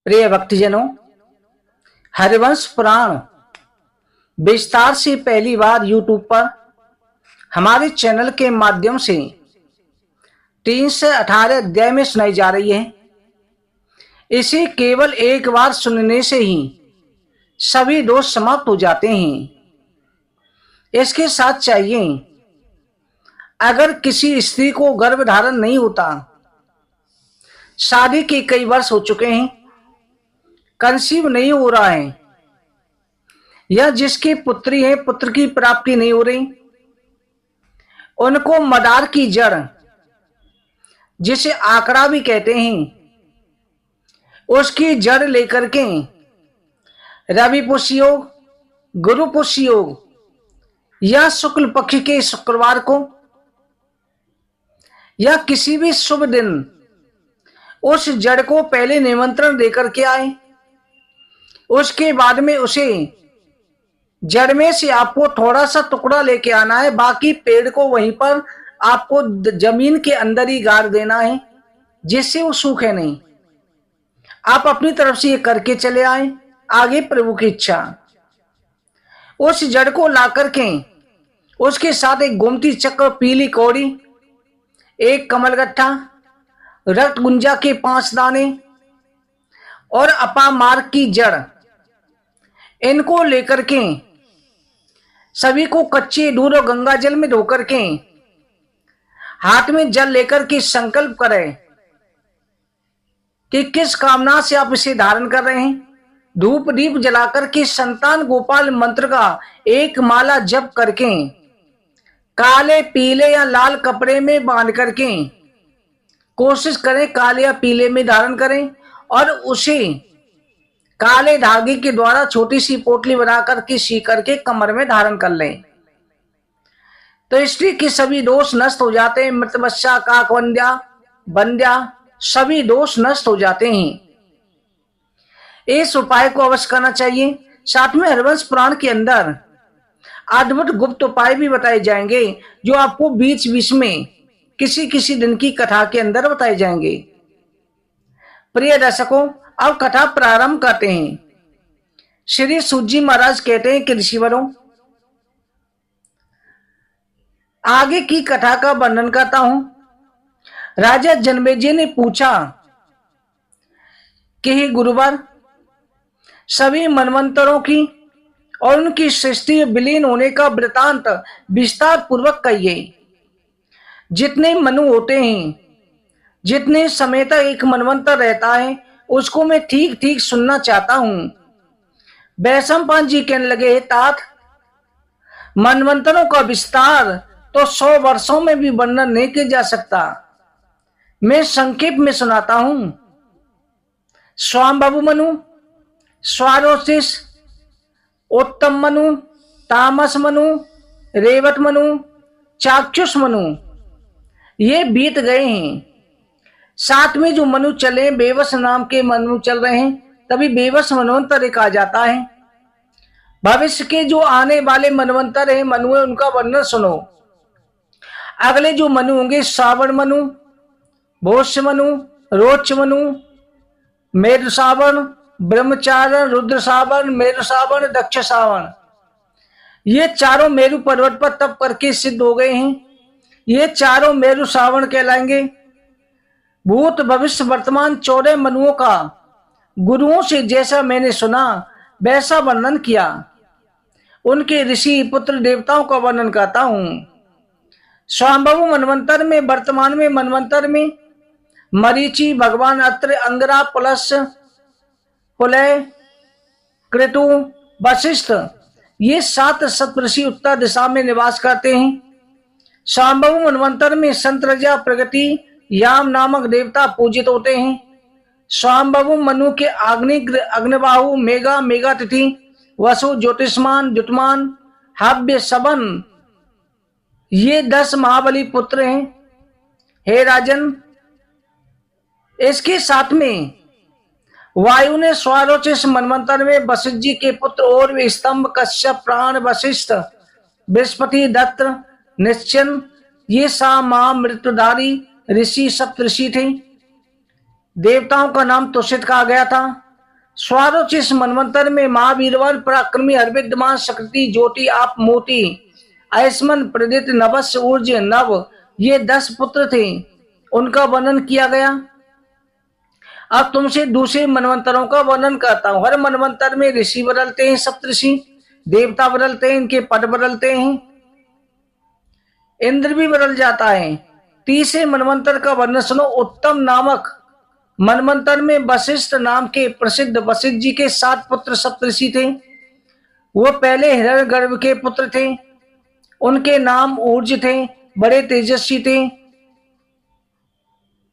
प्रिय भक्तजनों, हरिवंश पुराण विस्तार से पहली बार यूट्यूब पर हमारे चैनल के माध्यम से 3 से 18 अध्याय में सुनाई जा रही है। इसे केवल एक बार सुनने से ही सभी दोष समाप्त हो जाते हैं। इसके साथ चाहिए, अगर किसी स्त्री को गर्भ धारण नहीं होता, शादी के कई वर्ष हो चुके हैं, कंसीव नहीं हो रहा है, या जिसकी पुत्री है पुत्र की प्राप्ति नहीं हो रही, उनको मदार की जड़, जिसे आंकड़ा भी कहते हैं, उसकी जड़ लेकर के रवि पुष्य योग, गुरु पुष्य योग या शुक्ल पक्ष के शुक्रवार को या किसी भी शुभ दिन उस जड़ को पहले निमंत्रण देकर के आए। उसके बाद में उसे जड़ में से आपको थोड़ा सा टुकड़ा लेके आना है, बाकी पेड़ को वहीं पर आपको जमीन के अंदर ही गाड़ देना है, जिससे वो सूखे नहीं। आप अपनी तरफ से ये करके चले आए, आगे प्रभु की इच्छा। उस जड़ को ला करके उसके साथ एक गोमती चक्र, पीली कौड़ी, एक कमलगट्ठा, रक्त गुंजा के 5 दाने और अपामार्ग की जड़, इनको लेकर के सभी को कच्चे दूध और गंगा जल में धोकर के हाथ में जल लेकर के संकल्प करें कि किस कामना से आप इसे धारण कर रहे हैं। धूप दीप जलाकर के संतान गोपाल मंत्र का एक माला जप करके काले पीले या लाल कपड़े में बांध करके कोशिश करें काले या पीले में धारण करें, और उसे काले धागे के द्वारा छोटी सी पोटली बनाकर के सी करके कमर में धारण कर लें। तो स्त्री के सभी दोष नष्ट हो जाते हैं। मृत बच्चा, काकवंद्या, बंद्या, सभी दोष नष्ट हो जाते हैं। इस उपाय को अवश्य करना चाहिए। साथ में हरिवंश पुराण के अंदर अद्भुत गुप्त उपाय भी बताए जाएंगे, जो आपको बीच बीच में किसी किसी दिन की कथा के अंदर बताए जाएंगे। प्रिय दर्शकों, अब कथा प्रारंभ करते हैं। श्री सूत जी महाराज कहते हैं कि ऋषिवरों, आगे की कथा का वर्णन करता हूं। राजा जनमेजय ने पूछा कि हे गुरुवर, सभी मनवंतरों की और उनकी सृष्टि विलीन होने का वृतांत विस्तार पूर्वक कहिए। जितने मनु होते हैं, जितने समय तक एक मनवंतर रहता है, उसको मैं ठीक ठीक सुनना चाहता हूं। वैशंपायन जी कहने लगे, तात, मनवंतरों का विस्तार तो 100 वर्षों में भी वर्णन नहीं किया जा सकता। मैं संक्षेप में सुनाता हूं। स्वामबाबु मनु, स्वारोशिष, उत्तम मनु, तामस मनु, रेवत मनु, चाक्षुष मनु, ये बीत गए हैं। साथ में जो मनु चले, बेवस नाम के मनु चल रहे हैं, तभी बेवस मनवंतर कहा जाता है। भविष्य के जो आने वाले मनवंतर है, मनु है, उनका वर्णन सुनो। अगले जो मनु होंगे, श्रावण मनु, भोष्य मनु, रोच मनु, मेरु श्रावण, ब्रह्मचारण, रुद्र श्रावण, मेरु श्रावण, दक्ष श्रावण, ये चारों मेरु पर्वत पर तप करके सिद्ध हो गए हैं। ये चारों मेरु श्रावण कहलाएंगे। भूत भविष्य वर्तमान 14 मनुओं का गुरुओं से जैसा मैंने सुना वैसा वर्णन किया। उनके ऋषि पुत्र देवताओं का वर्णन करता हूं। स्वाम्भव मनवंतर में, वर्तमान में मनवंतर में मरीचि, भगवान अत्र, अंगरा, पुलस, पुलय, कृतु, वशिष्ठ, ये 7 सप्तऋषि उत्तर दिशा में निवास करते हैं। स्वाम्भव मनवंतर में संतरजा, प्रगति, याम नामक देवता पूजित होते हैं। स्वाम्भव मनु के अग्निबाहु, मेघा, मेघातिथि, वसु, ज्योतिष्मान, द्युतमान, हव्य, सबन, ये 10 महाबली पुत्र हैं। हे राजन, इसके साथ में वायु ने स्वारोचिष मनवंतर में वशिष्ठ जी के पुत्र और वे स्तंभ, कश्यप, प्राण, वशिष्ठ, बृहस्पति, दत्त, निश्चन, ये 7 महामृत्युधारी ऋषि सप्तऋषि थे। देवताओं का नाम तुषित कहा गया था। स्वारोच इस मनवंतर में महावीरवान पराक्रमी हरविद्यमान सकृति ज्योति आप मोती आयुष्मान प्रदित नवस्य ऊर्ज नव ये 10 पुत्र थे, उनका वर्णन किया गया। अब तुमसे दूसरे मनवंतरों का वर्णन करता हूं। हर मनवंतर में ऋषि बदलते हैं, सप्तऋषि देवता बदलते हैं, इनके पद बदलते हैं, इंद्र भी बदल जाता है। तीसरे मनवंतर का वर्णन सुनो। उत्तम नामक मनवंतर में वशिष्ठ नाम के प्रसिद्ध वशिष्ठ जी के 7 पुत्र सप्तऋषि थे। वो पहले हिरण्यगर्भ के पुत्र थे, उनके नाम ऊर्ज थे, बड़े तेजस्वी थे।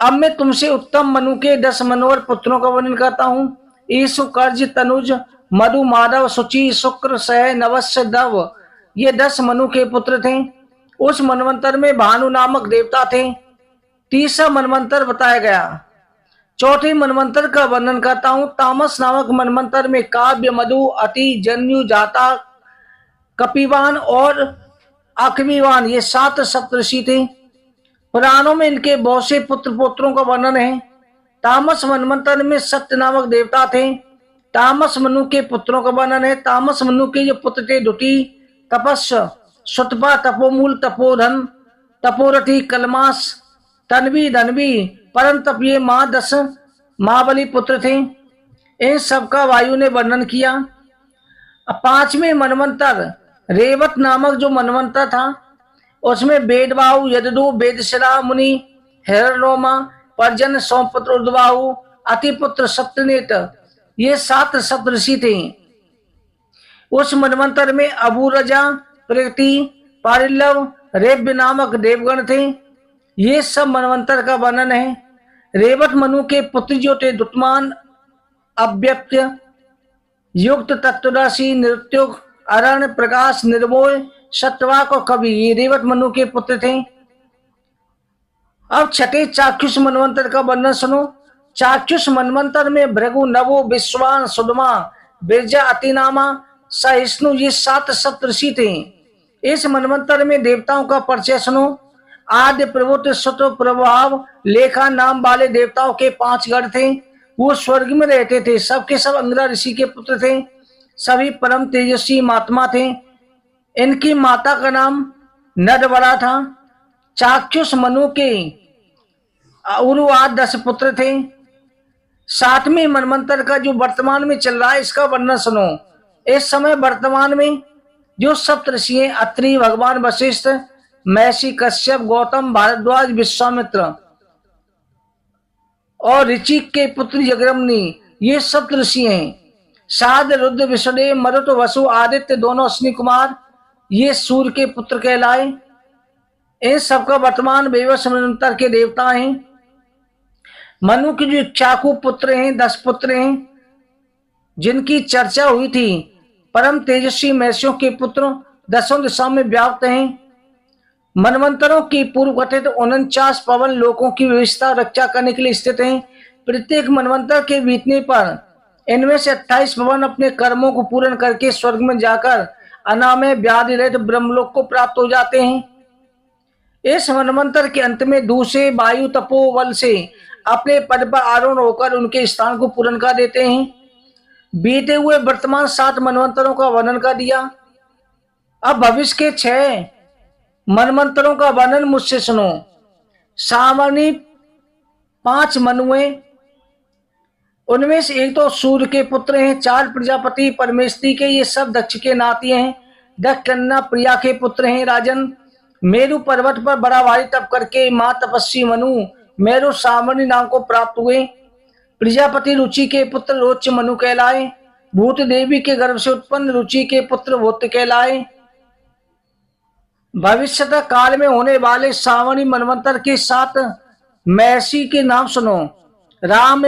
अब मैं तुमसे उत्तम मनु के 10 मनोहर पुत्रों का वर्णन करता हूं। ईशु कर्ज तनुज मधु माधव सुचि शुक्र सह नवस्य दव ये 10 मनु के पुत्र थे। उस मनवंतर में भानु नामक देवता थे। तीसरा मनवंतर बताया गया। चौथे मनवंतर का वर्णन करता हूं। तामस नामक मनवंतर में काव्य मधु अति जन्यु जाता कपिवान और अकविवान ये 7 सप्तऋषि थे। पुराणों में इनके बहुत से पुत्र पुत्रों का वर्णन है। तामस मनवंतर में सत्य नामक देवता थे। तामस मनु के पुत्रों का वर्णन है। तामस मनु के जो पुत्र थे दुटी तपस्या सुतपा तपोमूल तपोधन तपोरथी कलमास तन्वी धनवी परंतप ये 10 महाबली पुत्र थे। इन सबका वायु ने वर्णन किया। 5वें मनवंतर रेवत नामक जो मनवंतर था उसमें वेदबाहु यदु वेदशिरा मुनि हिरण्यरोमा पर्जन सोमपुत्र उद्बाहु अतिपुत्र सप्तनेत ये 7 सप्तऋषि थे। उस मनवंतर में अबूरजा प्रगति पारिल्लव रेव्य नामक देवगण थे। ये सब मनवंतर का वर्णन है। रेवत मनु के पुत्र जो थे दुत्मान अव्यप्य युक्त तत्वराशि नृत्युग अरण प्रकाश निर्मोय सत्यवाक और कवि ये रेवत मनु के पुत्र थे। अब छठे चाक्षुष मनवंतर का वर्णन सुनो। चाक्षुष मनवंतर में भृगु नवो विश्वान सुदमा बिरजा अतिनामा सहिष्णु ये 7 सप्तऋषि थे। इस मनवंतर में देवताओं का परिचय सुनो। आद्य प्रभुत्व सुत प्रभाव लेखा नाम वाले देवताओं के 5 गण थे। वो स्वर्ग में रहते थे। सबके सब अंगिरा ऋषि के पुत्र थे। सभी परम तेजस्वी महात्मा थे। इनकी माता का नाम नदवरा था। चाक्षुष मनु के उरुआद 10 पुत्र थे। 7वें मनवंतर का जो वर्तमान में चल रहा है इसका वर्णन सुनो। इस समय वर्तमान में जो सप्तऋषि हैं अत्रि भगवान वशिष्ठ महर्षि कश्यप गौतम भारद्वाज विश्वामित्र और ऋचिक के पुत्र जगरमनी ये सप्तऋषि हैं। साध रुद्र विष्णुदेव मरुत वसु आदित्य दोनों अश्विनी कुमार ये सूर्य के पुत्र कहलाए। इन सबका वर्तमान वैवस्वत मनवंतर के देवता हैं। मनु के जो इक्ष्वाकु पुत्र हैं 10 पुत्र हैं जिनकी चर्चा हुई थी। परम तेजस्वी महर्षियों के पुत्र 10 दिशाओं में व्याप्त हैं। मनवंतरों की पूर्व कथित 49 पवन लोकों की व्यवस्था रक्षा करने के लिए स्थित हैं। प्रत्येक मनवंतर के बीतने पर इनमें से 28 पवन अपने कर्मों को पूर्ण करके स्वर्ग में जाकर अनामय व्याधि रहित ब्रह्मलोक को प्राप्त हो जाते हैं। इस मनवंतर के अंत में दूसरे वायु तपोबल से अपने पद पर आरोहण होकर उनके स्थान को पूर्ण कर देते हैं। बीते हुए वर्तमान 7 मनवंतरों का वर्णन कर दिया। अब भविष्य के 6 मनवंतरों का वर्णन मुझसे सुनो। सामान्य 5 मनुए उनमें से एक तो सूर्य के पुत्र हैं। 4 प्रजापति परमेश्वरी के ये सब दक्ष के नाती हैं। दक्ष कन्या प्रिया के पुत्र हैं। राजन मेरु पर्वत पर बड़ा भारी तप करके मां तपस्वी मनु मेरु सामनी नाम को प्राप्त हुए। प्रजापति रुचि के पुत्र रोच मनु कहलाए। भूत देवी के गर्भ से उत्पन्न रुचि के पुत्र भूत कहलाए। भविष्यत काल में होने वाले सावणी मनवंतर के 7 महर्षि के नाम सुनो। राम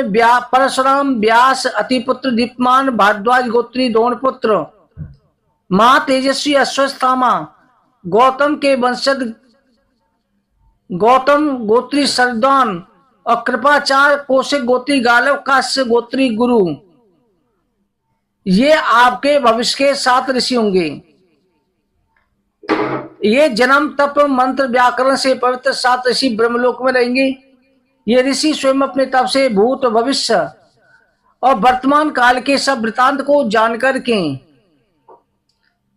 परशुराम व्यास अतिपुत्र दीप्तमान भारद्वाज गोत्री द्रोण पुत्र मां तेजस्वी अश्वत्थामा गौतम के वंशज गौतम गोत्री सरदान और कृपाचार्य कौशिक गोत्री गालव काश्य गोत्री गुरु ये आपके भविष्य के 7 ऋषि होंगे। ये जन्म तप मंत्र व्याकरण से पवित्र 7 ऋषि ब्रह्मलोक में रहेंगे। ये ऋषि स्वयं अपने तप से भूत भविष्य और वर्तमान काल के सब वृतांत को जानकर के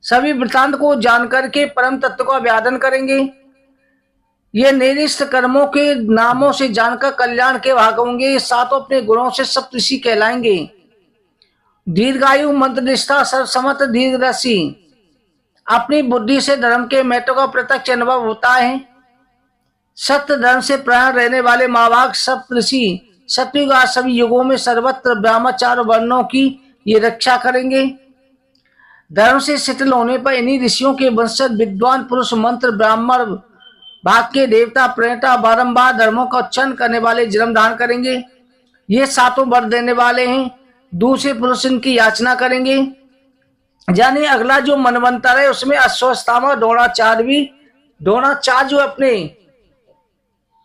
सभी वृतांत को जानकर के परम तत्व का व्यादन करेंगे। ये निर्दिष्ट कर्मों के नामों से जानकर कल्याण के भाग होंगे। ये सातों अपने गुणों से सप्तऋषि कहलाएंगे। दीर्घायु, मंत्र निष्ठा, सर्वसमत, दीर्घदर्शी, अपनी बुद्धि से धर्म के महत्व का प्रत्यक्ष अनुभव होता है। सत्य धर्म से प्राण रहने वाले महाभाग सप्तऋषि सतयुग आज सभी युगों में सर्वत्र ब्रह्मचार वर्णों की ये रक्षा करेंगे। धर्म से शिथिल होने पर इन्हीं ऋषियों के वंशज विद्वान पुरुष, मंत्र, ब्राह्मण भाग के देवता, प्रणेता बारंबार धर्मों का उच्चारण करने वाले जन्म धारण करेंगे। ये सातों वर देने वाले हैं। दूसरे पुरुष इनकी याचना करेंगे। यानी अगला जो मनवंतर है उसमें अश्वत्थामा, द्रोणाचार्य जो अपने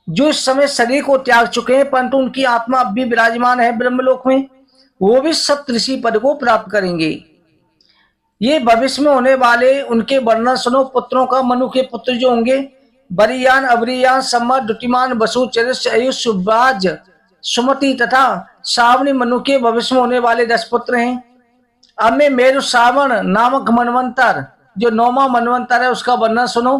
जो इस समय शरीर को त्याग चुके हैं परंतु उनकी आत्मा अब भी विराजमान है ब्रह्मलोक में, वो भी सप्तऋषि पद को प्राप्त करेंगे। ये भविष्य में होने वाले उनके वर्णन सुनो। पुत्रों का मनु के पुत्र जो होंगे बरियान, अवरियान, सम्मत, दुटिमान, वसु, चरिष्य, आयुष, सुब्राज, सुमति तथा श्रावणी मनु के भविष्य में होने वाले 10 पुत्र हैं। अब में मेरु श्रावण नामक मनवंतर जो 9वां मनवंतर है उसका वर्णन सुनो।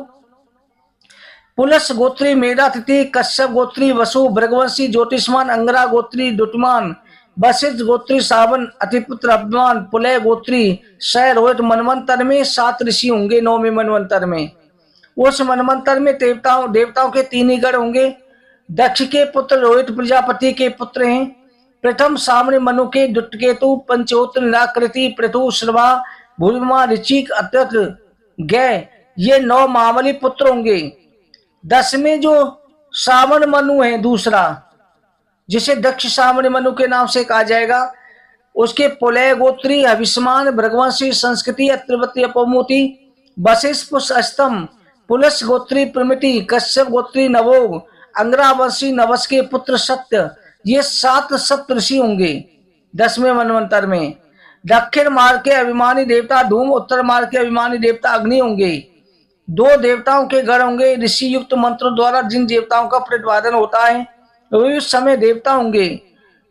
पुलस गोत्री मेधातिथि, कश्यप गोत्री वसु, भृगवंशी ज्योतिषमान, अंगरा गोत्री दुटिमान, वशिष्ठ गोत्री श्रावण, अतिपुत्र अभिमान, पुलय गोत्री शय, रोहित। मनवंतर में 7 ऋषि होंगे 9वें मनवंतर में। उस मनवंतर में देवताओं के 3 ही गण होंगे। दक्ष के पुत्र रोहित प्रजापति के पुत्र हैं। प्रथम सामने मनु के दुष्टकेतु, पंचोत्र, निराकृति, पृथु, श्रवा, भूरिमा, ऋचिक, अत्यत, गय, ये 9 महाबली पुत्र होंगे। 10वें जो श्रावण मनु है दूसरा, जिसे दक्ष श्रावण मनु के नाम से कहा जाएगा, उसके पुलय गोत्री हविष्मान, भृगवंशी, संस्कृति, अत्रिवती, अपमूति, वशिष्ठ, अस्तम, पुलस गोत्री प्रमिति, कश्यप गोत्री नवोग, अंग्रावंशी नवस के पुत्र सत्य। ये 7 सप्तऋषि होंगे 10वें मनवंतर में। दक्षिण मार्ग के अभिमानी देवता धूम, उत्तर मार्ग के अभिमानी देवता अग्नि होंगे। 2 देवताओं के गण होंगे। ऋषि युक्त मंत्रों द्वारा जिन देवताओं का प्रतिपादन होता है वे उस समय देवता होंगे।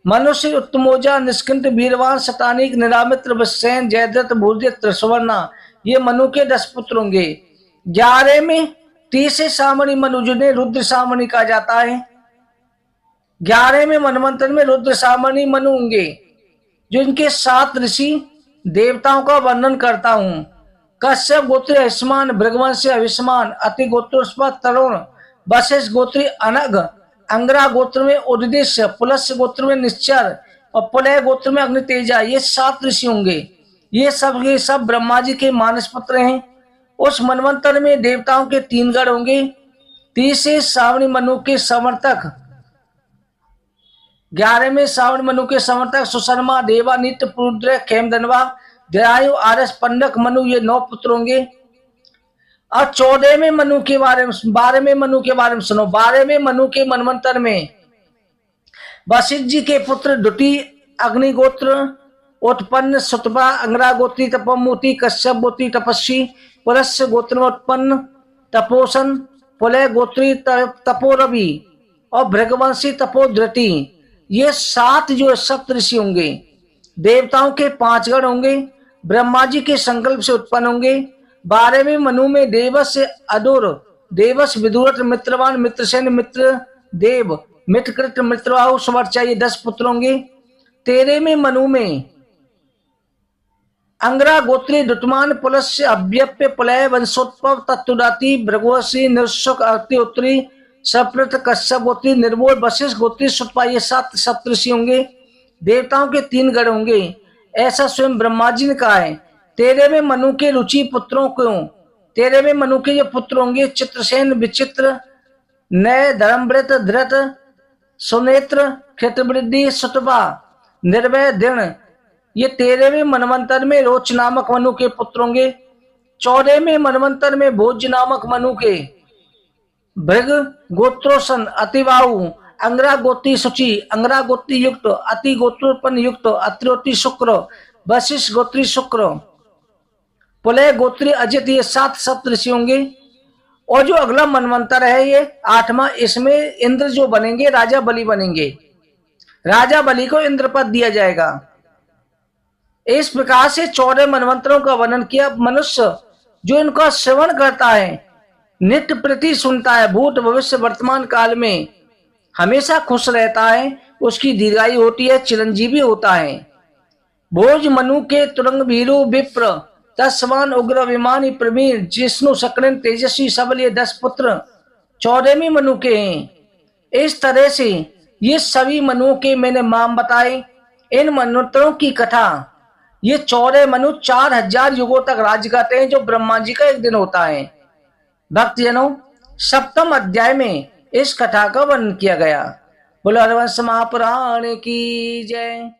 मनुष्य, उत्तमोजा, निष्किंत, वीरवान, शतानिक, निरामित्र, वत्सेन, जयद्रथ, भूर्यत्र, सुवर्णा, ये मनु के 10 पुत्र होंगे। 11 में 30 सामणी मनु जिन्हें रुद्र सामणी कहा जाता है। 11वें मनवंतर में रुद्र सामणी मनु होंगे जो इनके 7 ऋषि देवताओं का वर्णन करता हूं। कश्यप गोत्री अहिष्मान, भृगवंशी अभिष्मान, अति गोत्रोस्पद तरुण, वशिष्ठ गोत्री अनग, अंगरा गोत्र में उद्देश्य, पुलस्य गोत्र में निश्चर और पुलय गोत्र में अग्नितेजा, ये 7 ऋषि होंगे। ये सब ब्रह्मा जी के मानस पुत्र हैं। उस मनवंतर में देवताओं के 3 गण होंगे। 30 श्रावणी मनु के समर्थक, 11वें श्रावण मनु के समर्थक सुशर्मा, देवा, नित्य, पुरुद्र, खेमधनवा, दयायु, आरस, पंडक, मनु, ये 9 पुत्र होंगे। और 14वें मनु के बारे में 12वें मनु के बारे में सुनो। 12वें मनु के मनवंतर में वशिष्ठ जी के पुत्र दुटी अग्निगोत्र उत्पन्न, सुतपा, अंगरा गोत्री तपमूर्ति, कश्यप गोत्री तपस्वी, पुलस्य गोत्र में उत्पन्न तपोसन, पुलय गोत्री तपोरवि और भृगवंशी तपोधृति, ये 7 जो सप्तऋषि होंगे। देवताओं के 5 गण होंगे। ब्रह्मा जी के संकल्प से उत्पन्न होंगे। 12वें मनु में देवस अदुर, देवस, विदुरथ, मित्रवान, मित्रसेन, मित्र देव, मित्रकृत, मित्रवाहु, सुवर्चा, ये 10 पुत्र होंगे। 13वें मनु में अंगरा गोत्री दुटमान, पुलस्य, अव्यप्य, पुलय, वंशोत्पव, तत्तुदाति, भृगवंशी, निरुषक, अति उत्तरी, सप्रत, कश्यप गोत्री, निर्मोल, वशिष्ठ गोत्री, सुतपा, ये 7 सप्तऋषि होंगे। देवताओं के 3 गण होंगे, ऐसा स्वयं ब्रह्मा जी ने कहा है। 13वें मनु के रुचि पुत्रों को 13वें मनु के जो पुत्र होंगे चित्रसेन, विचित्र, नय, धर्मव्रत, धृत, सुनेत्र, क्षेत्रवृद्धि, सुतपा, निर्भय, दृढ़, ये 13वें मनवंतर में रोच नामक मनु के पुत्र होंगे। 14वें मनवंतर में भोज नामक मनु के भृग गोत्रोसन, अतिबाहु, अंगरा गोत्री शुचि, अंगरा गोत्री युक्त, अति गोत्रोत्पन्न युक्त, अत्रोति शुक्र, वशिष्ठ गोत्री शुक्र, पुलय गोत्री अजित, ये 7 सप्तऋषि होंगे। और जो अगला मनवंतर है ये 8वां, इसमें इंद्र जो बनेंगे राजा बलि बनेंगे। राजा बलि को इंद्रपद दिया जाएगा। इस प्रकार से 14 मनवंतरों का वर्णन किया। मनुष्य जो इनका श्रवण करता है, नित्य प्रति सुनता है, भूत भविष्य वर्तमान काल में हमेशा खुश रहता है, उसकी दीर्घायु होती है, चिरंजीवी होता है। भोज मनु के तुरंग भीरु विप्र तस्वान उग्र विमानी प्रवीण जिष्णु शक्रण तेजस्वी सबल, ये 10 पुत्र 14वें मनु के हैं। इस तरह से ये सभी मनुओं के मैंने नाम बताए। इन मनवंतरों की कथा, ये 14 मनु 4000 युगों तक राज्य करते हैं, जो ब्रह्मा जी का एक दिन होता है। भक्तजनों, 7वें अध्याय में इस कथा का वर्णन किया गया। बोलो हरवंश महापुराण की जय।